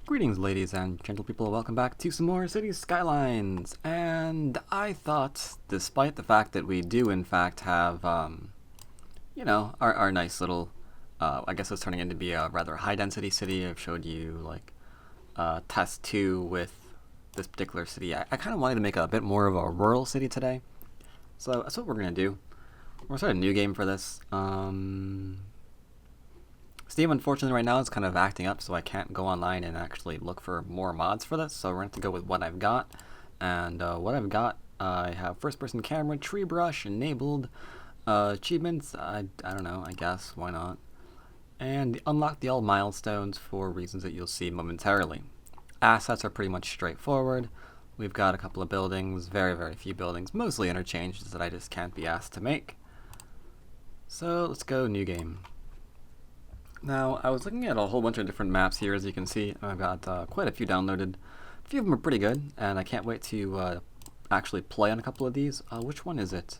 Greetings, ladies and gentle people. Welcome back to some more City Skylines. And I thought, despite the fact that we do, in fact, have, our nice little, I guess it's turning into be a rather high-density city. I've showed you, test 2 with this particular city. I kind of wanted to make a bit more of a rural city today. So that's what we're going to do. We're going to start a new game for this. Steam, unfortunately, right now is kind of acting up, so I can't go online and actually look for more mods for this. So we're going to have to go with what I've got. And what I've got, I have first-person camera, tree brush, enabled, achievements, I don't know, I guess, why not? And unlock the all milestones for reasons that you'll see momentarily. Assets are pretty much straightforward. We've got a couple of buildings, very, very few buildings, mostly interchanges that I just can't be asked to make. So let's go new game. Now, I was looking at a whole bunch of different maps here, as you can see. I've got quite a few downloaded. A few of them are pretty good, and I can't wait to actually play on a couple of these. Which one is it?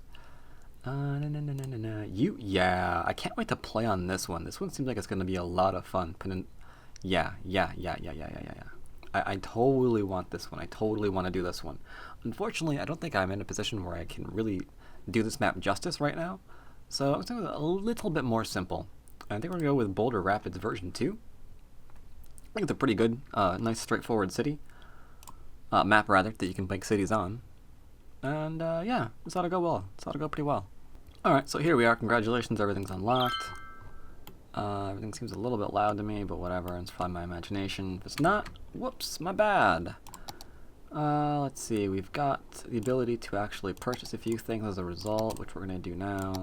Yeah, I can't wait to play on this one. This one seems like it's going to be a lot of fun. Yeah. I totally want this one. I totally want to do this one. Unfortunately, I don't think I'm in a position where I can really do this map justice right now. So I'm going to go a little bit more simple. I think we're going to go with Boulder Rapids version 2. I think it's a pretty good, nice straightforward city. Map, rather, that you can make cities on. And, yeah, this ought to go well. This ought to go pretty well. Alright, so here we are. Congratulations, everything's unlocked. Everything seems a little bit loud to me, but whatever. It's probably my imagination. If it's not, whoops, my bad. Let's see. We've got the ability to actually purchase a few things as a result, which we're going to do now.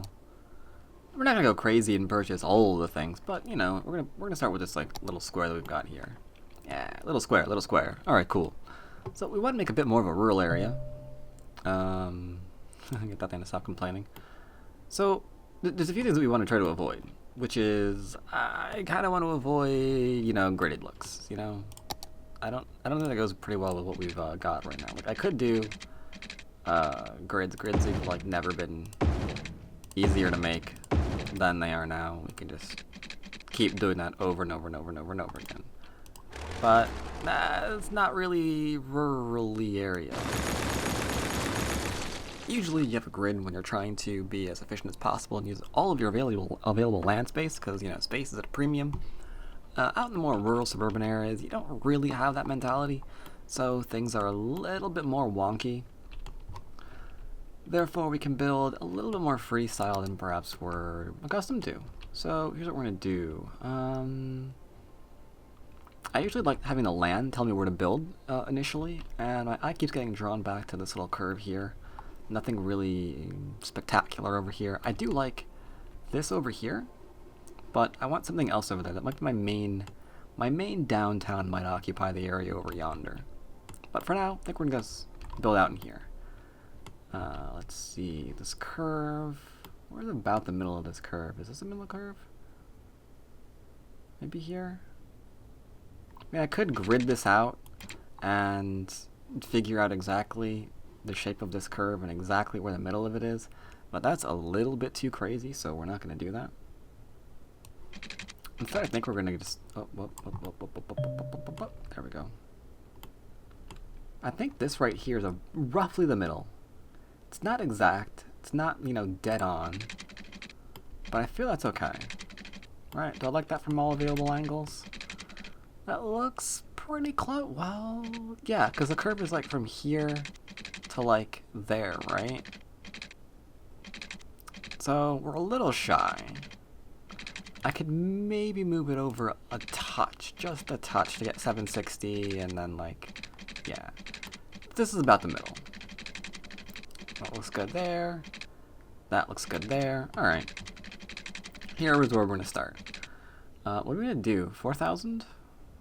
We're not gonna go crazy and purchase all of the things, but you know, we're gonna start with this little square that we've got here. Yeah, little square. All right, cool. So we want to make a bit more of a rural area. Get that thing to stop complaining. So there's a few things that we want to try to avoid, which is I kind of want to avoid gridded looks. I don't think that goes pretty well with what we've got right now. Like I could do grids. Grids have never been easier to make than they are now. We can just keep doing that over and over and over and over and over again. But it's not really rurally area. Usually you have a grid when you're trying to be as efficient as possible and use all of your available land space, because space is at a premium. Out in the more rural suburban areas, you don't really have that mentality, so things are a little bit more wonky. Therefore, we can build a little bit more freestyle than perhaps we're accustomed to. So here's what we're going to do. I usually like having the land tell me where to build initially, and my eye keeps getting drawn back to this little curve here. Nothing really spectacular over here. I do like this over here, but I want something else over there. That might be my main downtown might occupy the area over yonder. But for now, I think we're going to build out in here. Let's see, this curve, where's about the middle of this curve? Is this the middle of the curve? Maybe here? I mean, I could grid this out and figure out exactly the shape of this curve and exactly where the middle of it is, but that's a little bit too crazy, so we're not going to do that. In fact, I think we're going to just, there we go. I think this right here is roughly the middle. It's not exact, it's not, dead on, but I feel that's okay. Right, do I like that from all available angles? That looks pretty close. Well, yeah, because the curve is from here to there, right? So we're a little shy. I could maybe move it over a touch, just a touch to get 760, and then yeah. This is about the middle. That looks good there. That looks good there. Alright. Here is where we're going to start. What are we going to do? 4,000?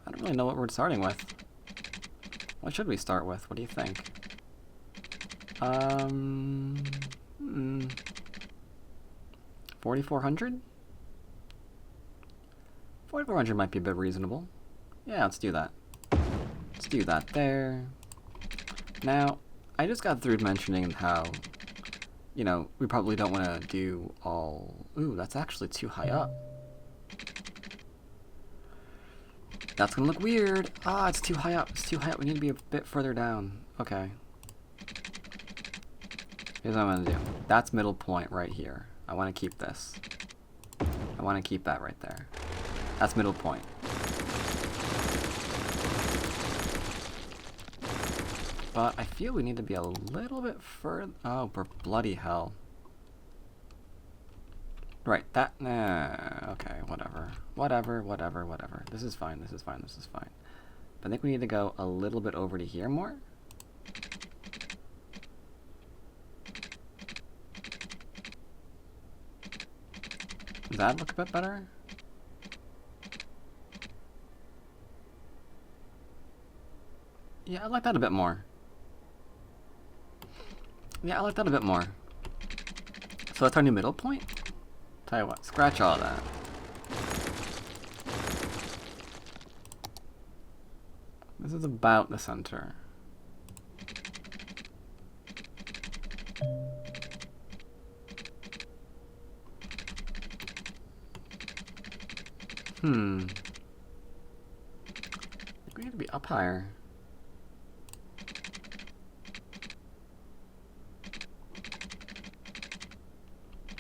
I don't really know what we're starting with. What should we start with? What do you think? 4,400? 4,400 might be a bit reasonable. Yeah, let's do that. Let's do that there. Now, I just got through mentioning how, we probably don't want to do all... Ooh, that's actually too high up. That's gonna look weird. Ah, it's too high up. It's too high up. We need to be a bit further down. Okay. Here's what I'm gonna do. That's middle point right here. I want to keep this. I want to keep that right there. That's middle point. But I feel we need to be a little bit further. Oh, for bloody hell. Right, that. Okay, whatever. Whatever. This is fine. But I think we need to go a little bit over to here more. Does that look a bit better? Yeah, I like that a bit more. So that's our new middle point? Tell you what, scratch all that. This is about the center. I think we need to be up higher.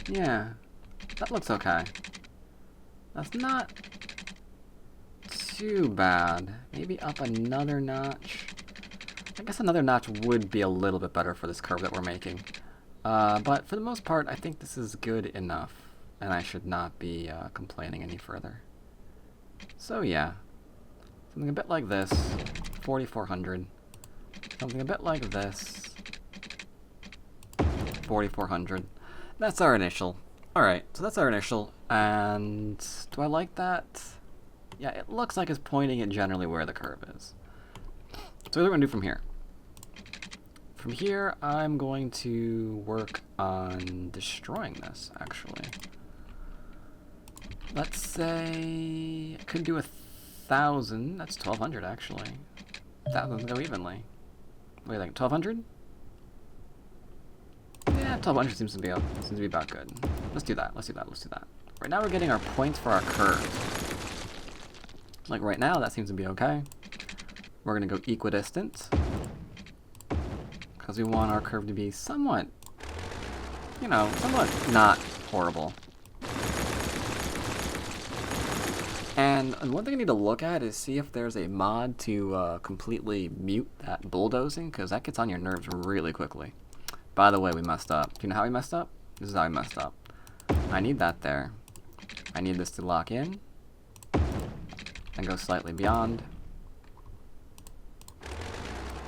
Yeah, that looks okay. That's not too bad. Maybe up another notch. I guess another notch would be a little bit better for this curve that we're making. But for the most part, I think this is good enough, and I should not be complaining any further. So yeah, something a bit like this, 4,400. Something a bit like this, 4,400. That's our initial. Alright, so that's our initial, and do I like that? Yeah, it looks like it's pointing at generally where the curve is. So what are we going to do from here? From here, I'm going to work on destroying this, actually. Let's say I could do 1,000. That's 1,200, actually. 1,000 go evenly. What do you think? 1,200? Yeah, 1,200 seems to be about good. Let's do that. Right now we're getting our points for our curve. Like right now, that seems to be okay. We're gonna go equidistant because we want our curve to be somewhat, somewhat not horrible. And one thing I need to look at is see if there's a mod to completely mute that bulldozing, because that gets on your nerves really quickly. By the way, we messed up. Do you know how we messed up? This is how we messed up. I need that there. I need this to lock in and go slightly beyond.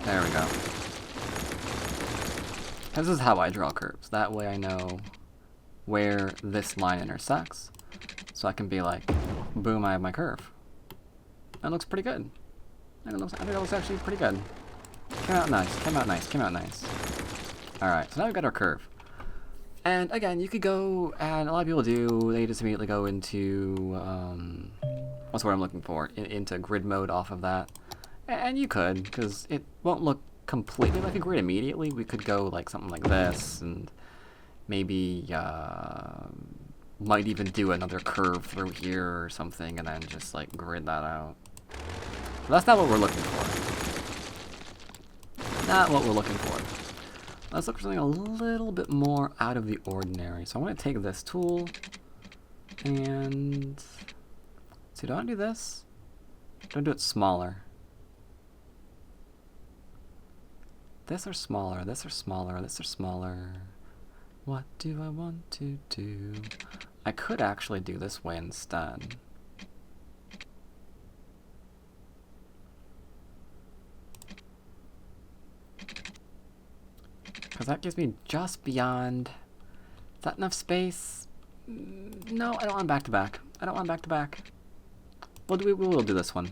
There we go. This is how I draw curves. That way I know where this line intersects. So I can be like, boom, I have my curve. That looks pretty good. I think that looks actually pretty good. Came out nice. Alright, so now we've got our curve. And again, you could go, and a lot of people do, they just immediately go into, what's the word I'm looking for? Into grid mode off of that. And you could, because it won't look completely like a grid immediately. We could go like something like this, and maybe, might even do another curve through here or something, and then just like grid that out. But that's not what we're looking for. Not what we're looking for. Let's look for something a little bit more out of the ordinary. So I want to take this tool and so do I do this? Do I do it smaller? This or smaller, this or smaller, this or smaller. What do I want to do? I could actually do this way instead. Because that gives me just beyond. Is that enough space? No, I don't want back to back. We will do this one.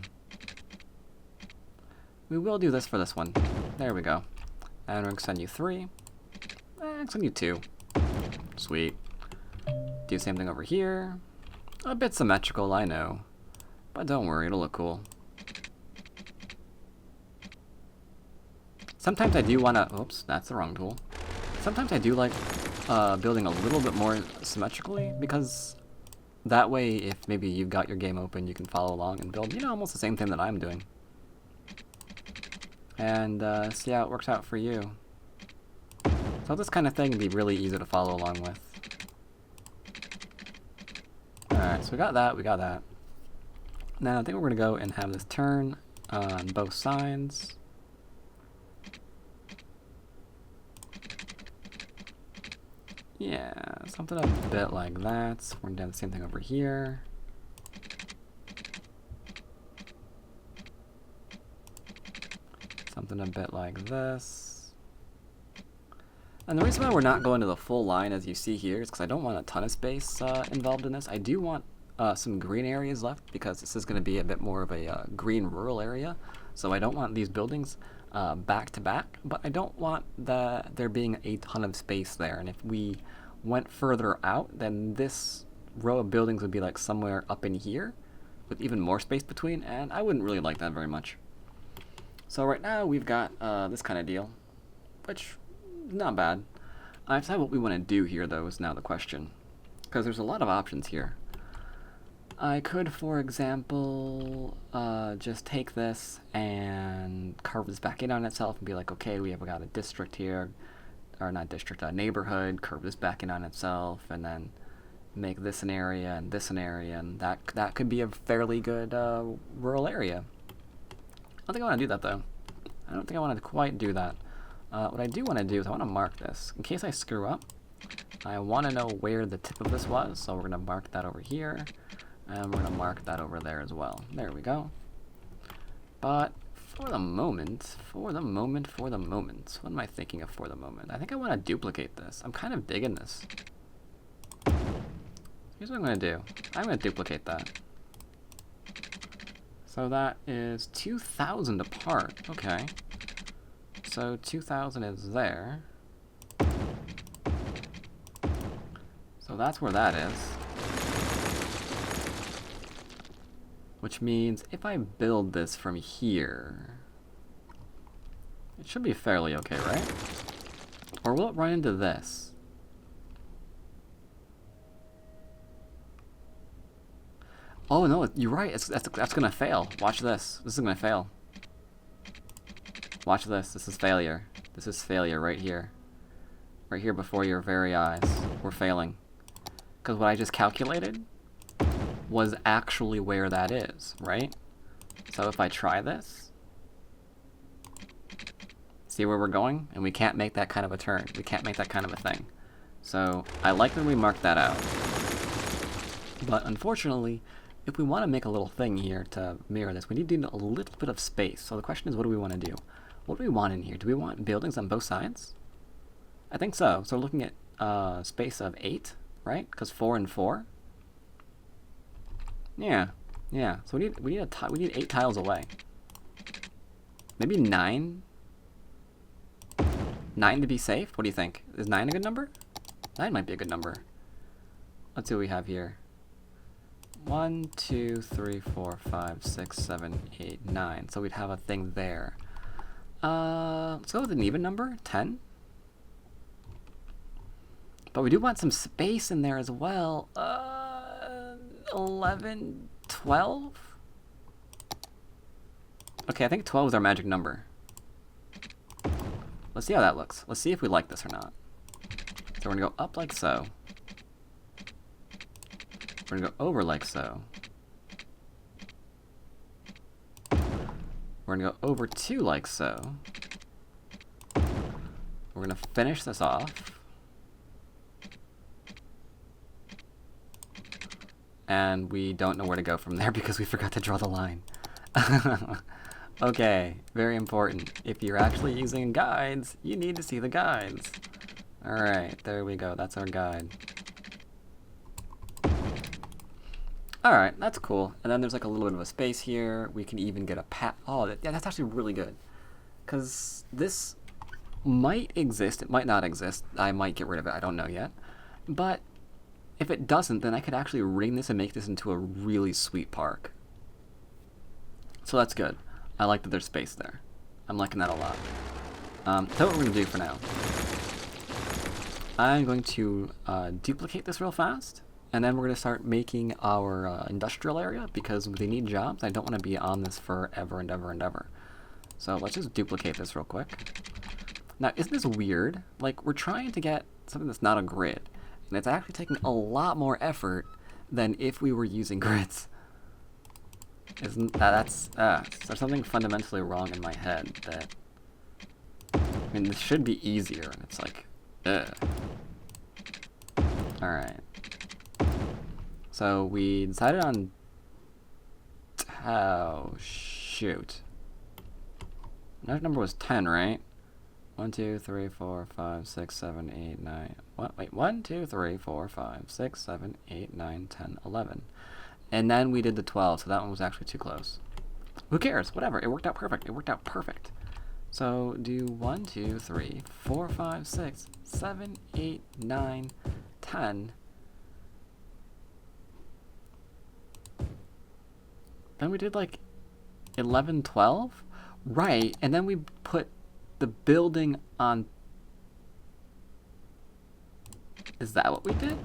We will do this for this one. There we go. And we're going to send you 3. And send you 2. Sweet. Do the same thing over here. A bit symmetrical, I know. But don't worry, it'll look cool. Sometimes I do want to... Oops, that's the wrong tool. Sometimes I do like building a little bit more symmetrically, because That way, if maybe you've got your game open, you can follow along and build, you know, almost the same thing that I'm doing. And see how it works out for you. So this kind of thing would be really easy to follow along with. Alright, so we got that, we got that. Now I think we're going to go and have this turn on both sides. Yeah, something a bit like that. We're going to do the same thing over here. Something a bit like this. And the reason why we're not going to the full line, as you see here, is because I don't want a ton of space involved in this. I do want some green areas left, because this is going to be a bit more of a green rural area. So I don't want these buildings back to back, but I don't want there being a ton of space there. And if we went further out, then this row of buildings would be like somewhere up in here, with even more space between, and I wouldn't really like that very much. So right now we've got this kind of deal, which is not bad. I've decided what we want to do here, though, is now the question, because there's a lot of options here. I could, for example, just take this and carve this back in on itself and be like, okay, we have got a district here, or not district, a neighborhood, curve this back in on itself, and then make this an area and this an area, and that could be a fairly good rural area. I don't think I want to do that, though. I don't think I want to quite do that. What I do want to do is I want to mark this. In case I screw up, I want to know where the tip of this was, so we're going to mark that over here, and we're going to mark that over there as well. There we go. But for the moment, what am I thinking of for the moment? I think I want to duplicate this. I'm kind of digging this. Here's what I'm going to do. I'm going to duplicate that. So that is 2,000 apart. Okay. So 2,000 is there. So that's where that is. Which means if I build this from here, it should be fairly okay, right? Or will it run into this? Oh no, you're right. That's gonna fail. Watch this. This is gonna fail. Watch this. This is failure. This is failure right here. Right here before your very eyes. We're failing. Because what I just calculated was actually where that is, right? So if I try this, see where we're going? And we can't make that kind of a turn. We can't make that kind of a thing. So I like that we marked that out. But unfortunately, if we want to make a little thing here to mirror this, we need to do a little bit of space. So the question is, what do we want to do? What do we want in here? Do we want buildings on both sides? I think so. So we're looking at space of 8, right? Because 4 and 4. Yeah. So we need 8 tiles away. Maybe 9. 9 to be safe. What do you think? Is 9 a good number? 9 might be a good number. Let's see what we have here. 1, 2, 3, 4, 5, 6, 7, 8, 9. So we'd have a thing there. Let's go with an even number, 10. But we do want some space in there as well. 11, 12? Okay, I think 12 is our magic number. Let's see how that looks. Let's see if we like this or not. So we're gonna go up like so. We're going to go over like so. We're going to go over 2 like so. We're going to finish this off. And we don't know where to go from there because we forgot to draw the line. Okay, very important. If you're actually using guides, you need to see the guides. Alright, there we go. That's our guide. Alright, that's cool. And then there's like a little bit of a space here. We can even get a path. Oh, yeah, that's actually really good. Because this might exist. It might not exist. I might get rid of it. I don't know yet. But if it doesn't, then I could actually ring this and make this into a really sweet park. So that's good. I like that there's space there. I'm liking that a lot. So what we're going to do for now. I'm going to duplicate this real fast. And then we're going to start making our industrial area because they need jobs. I don't want to be on this forever and ever and ever. So let's just duplicate this real quick. Now, isn't this weird? Like, we're trying to get something that's not a grid. And it's actually taking a lot more effort than if we were using grids. Isn't that's there's something fundamentally wrong in my head that, I mean, this should be easier, and it's like, Alright. So we decided on, oh, shoot. That number was 10, right? 1, 2, 3, 4, 5, 6, 7, 8, 9. What? Wait, 1, 2, 3, 4, 5, 6, 7, 8, 9, 10, 11. And then we did the 12, so that one was actually too close. Who cares? Whatever. It worked out perfect. It worked out perfect. So do 1, 2, 3, 4, 5, 6, 7, 8, 9, 10. Then we did like 11, 12? Right, and then we put the building on... Is that what we did?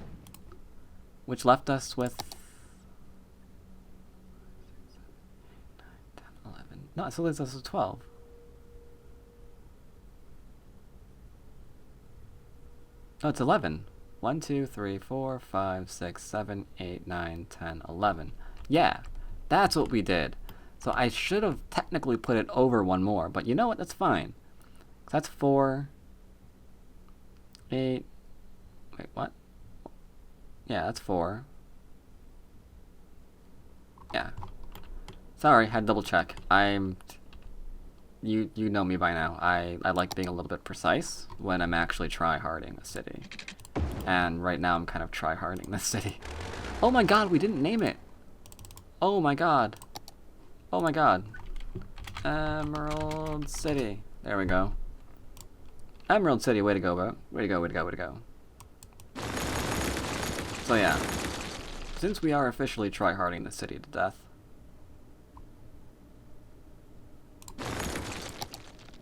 Which left us with... 10, 11. No, so leaves us with 12. No, it's 11. 1, 2, 3, 4, 5, 6, 7, 8, 9, 10, 11. Yeah, that's what we did. So I should have technically put it over one more, but you know what? That's fine. That's 4, 8, wait, what? Yeah, that's 4. Yeah. Sorry, had to double check. You know me by now. I like being a little bit precise when I'm actually try-harding a city. And right now I'm kind of try-harding this city. Oh my god, we didn't name it! Oh my god. Oh my god. Emerald City. There we go. Emerald City, way to go, bro. Way to go, way to go, way to go. So yeah. Since we are officially try-harding the city to death.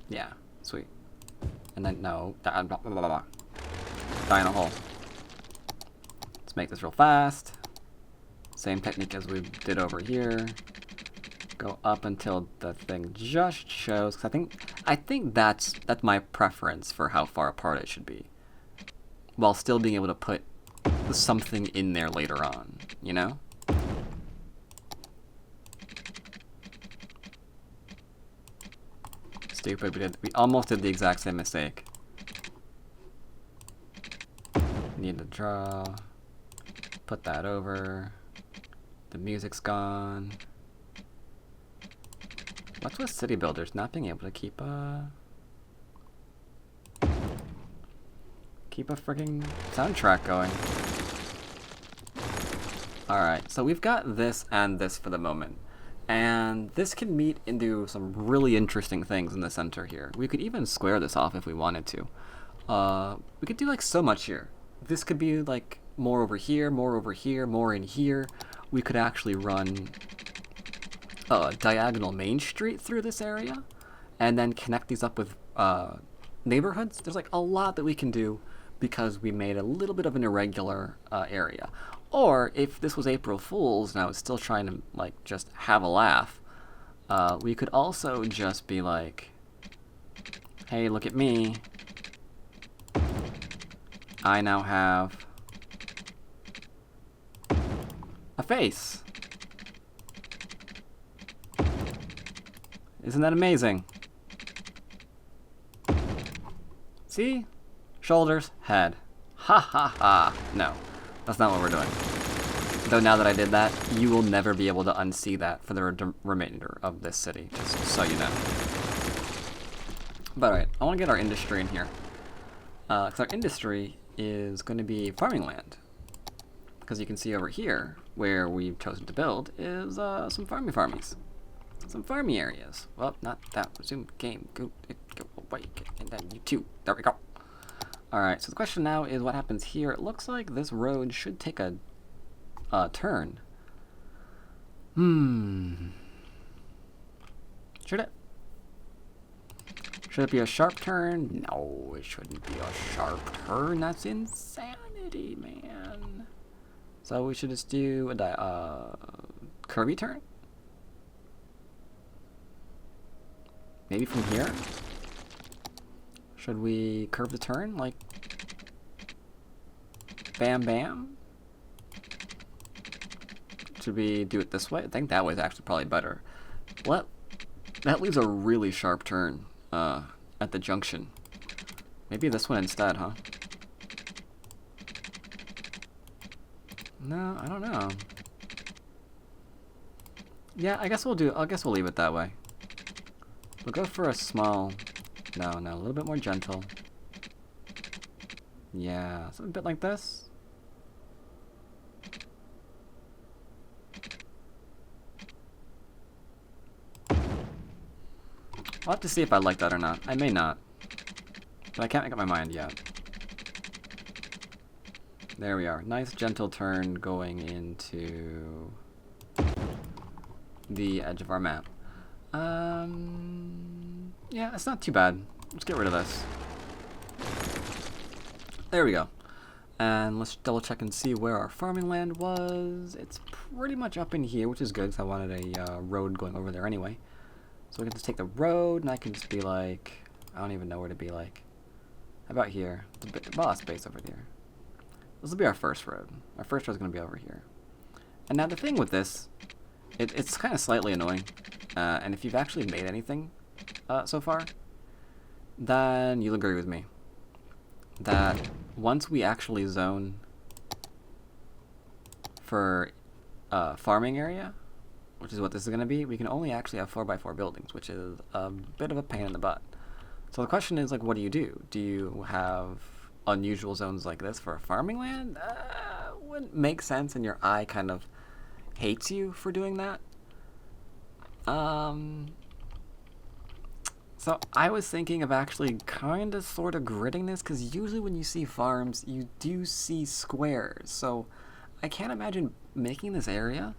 Yeah, sweet. And then, no. Die in a hole. Let's make this real fast. Same technique as we did over here. Go up until the thing just shows. Cause I think that's my preference for how far apart it should be, while still being able to put something in there later on. You know. Stupid. We almost did the exact same mistake. Need to draw. Put that over. The music's gone. What's with city builders not being able to keep a freaking soundtrack going? Alright, so we've got this and this for the moment. And this can meet into some really interesting things in the center here. We could even square this off if we wanted to. We could do like so much here. This could be like more over here, more over here, more in here. We could actually run a diagonal main street through this area and then connect these up with neighborhoods. There's like a lot that we can do because we made a little bit of an irregular area. Or if this was April Fool's and I was still trying to like just have a laugh, we could also just be like, hey, look at me. I now have a face. Isn't that amazing? See? Shoulders, head. Ha ha ha. No, that's not what we're doing. Though now that I did that, you will never be able to unsee that for the remainder of this city, just so you know. But alright, I want to get our industry in here. Because our industry is going to be farming land. Because you can see over here, where we've chosen to build, is some farmies. Some farmy areas. Well, not that. Resume game. Go away. And then you too. There we go. Alright, so the question now is what happens here. It looks like this road should take a turn. Should it? Should it be a sharp turn? No, it shouldn't be a sharp turn. That's insanity, man. So we should just do a curvy turn? Maybe from here? Should we curve the turn? Like, bam bam? Should we do it this way? I think that way is actually probably better. What? That leaves a really sharp turn at the junction. Maybe this one instead, huh? No, I don't know. Yeah, I guess we'll leave it that way. We'll go for a small... No, a little bit more gentle. Yeah, something a bit like this. I'll have to see if I like that or not. I may not. But I can't make up my mind yet. There we are. Nice gentle turn going into the edge of our map. Yeah, it's not too bad. Let's get rid of this. There we go. And let's double check and see where our farming land was. It's pretty much up in here, which is good because I wanted a road going over there anyway. So we can just take the road, and I can just be like, I don't even know where to be like. How about here? There's a lot of space over here. This will be our first road. Our first road is going to be over here. And now the thing with this, it's kind of slightly annoying. And if you've actually made anything so far, then you'll agree with me that once we actually zone for farming area, which is what this is going to be, we can only actually have 4x4 buildings, which is a bit of a pain in the butt. So the question is, like, what do? Do you have unusual zones like this for a farming land? Wouldn't make sense, and your eye kind of hates you for doing that. So I was thinking of actually kind of sort of gridding this, because usually when you see farms, you do see squares. So I can't imagine making this area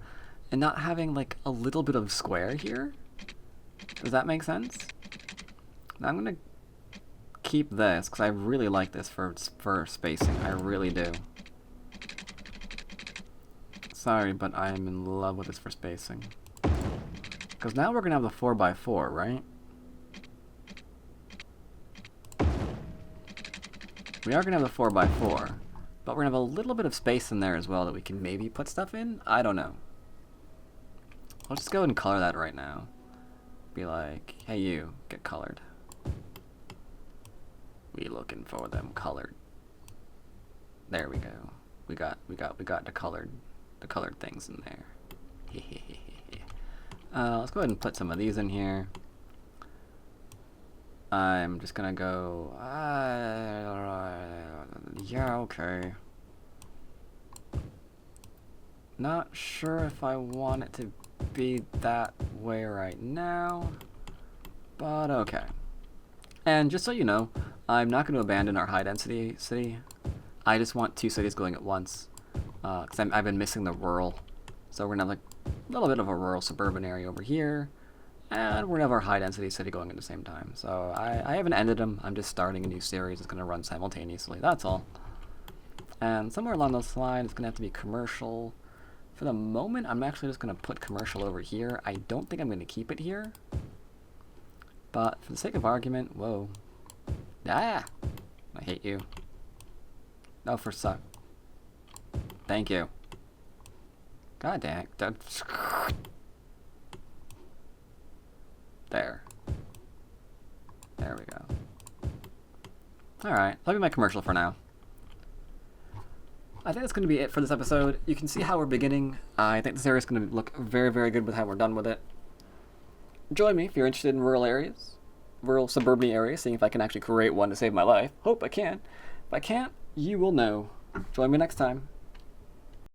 and not having like a little bit of square here. Does that make sense? Now I'm going to keep this, because I really like this for spacing. I really do. Sorry, but I'm in love with this for spacing. Because now we're going to have the 4x4, right? We are going to have the 4x4, but we're going to have a little bit of space in there as well that we can maybe put stuff in? I don't know. I'll just go ahead and color that right now. Be like, hey you, get colored. We looking for them colored. There we go. We got the colored things in there. Let's go ahead and put some of these in here. I'm just gonna go. Yeah, okay. Not sure if I want it to be that way right now, but okay. And just so you know, I'm not going to abandon our high density city. I just want two cities going at once, because I've been missing the rural. So we're going to have like a little bit of a rural suburban area over here, and we're going to have our high density city going at the same time. So I haven't ended them, I'm just starting a new series. It's going to run simultaneously, that's all. And somewhere along those lines, it's going to have to be commercial. For the moment, I'm actually just going to put commercial over here. I don't think I'm going to keep it here. But for the sake of argument, whoa. Ah! I hate you. No, for suck. Thank you. God dang. There. There we go. Alright, that'll be my commercial for now. I think that's going to be it for this episode. You can see how we're beginning. I think this area is going to look very, very good with how we're done with it. Join me if you're interested in rural areas, rural suburban areas, seeing if I can actually create one to save my life. Hope I can. If I can't, you will know. Join me next time.